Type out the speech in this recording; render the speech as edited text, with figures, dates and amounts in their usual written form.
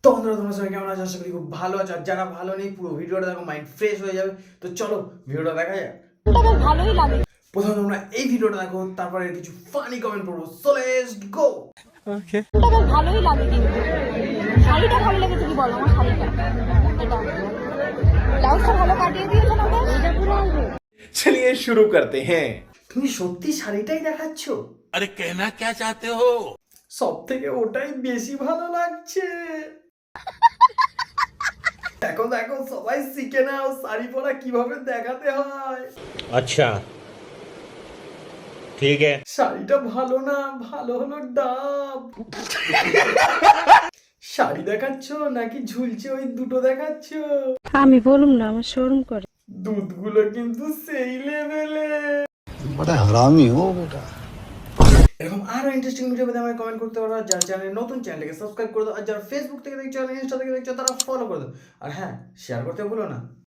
তো বন্ধুরা তোমরা সবাই কেমন আছো? আশা করি খুব ভালো আছো। আর যারা ভালো নেই পুরো ভিডিওটা দেখো, মাইন্ড ফ্রেশ হয়ে যাবে। তো চলো ভিডিওটা দেখা যাক। বেশ ভালোই লাগে। প্রথমে তোমরা এই ভিডিওটা দেখো, তারপরে কিছু ফানি কমেন্ট করবো। So let's go. বেশ ভালোই লাগে কিন্তু শাড়িটা ভালো লেগেছে কি বলো? আমার শাড়িটা এটা ব্লাউজটা ভালো কাটিয়ে দিয়েছো না বেশ? এটা পুরো আসবে। चलिए शुरू करते हैं। তুমি সত্যি শাড়িটাই দেখাচ্ছ? अरे कहना क्या चाहते हो? সব থেকে ওটাই বেশি ভালো লাগছে। দেখো দেখো সবাই শিখে নাও শাড়ি পরা কিভাবে দেখাতে হয়। अच्छा ठीक है। শাড়িটা ভালো না, ভালো হলো ডাব। শাড়ি দেখাচ্ছ নাকি ঝুলছে ওই দুটো দেখাচ্ছ? আমি বলুম না, আমার শরম করে। দুধগুলো কিন্তু সেই লেভেলে। बड़ा हरामी हो बेटा। এরকম আরো ইন্টারেস্টিং ভিডিও পেতে আমাকে কমেন্ট করতে পারো। আর যারা চ্যানেল নতুন, চ্যানেলটাকে সাবস্ক্রাইব করে দাও। আর যারা ফেসবুক থেকে দেখছো, ইনস্টা থেকে দেখছো, তারা ফলো করে দাও। আর হ্যাঁ, শেয়ার করতে ভুলো না।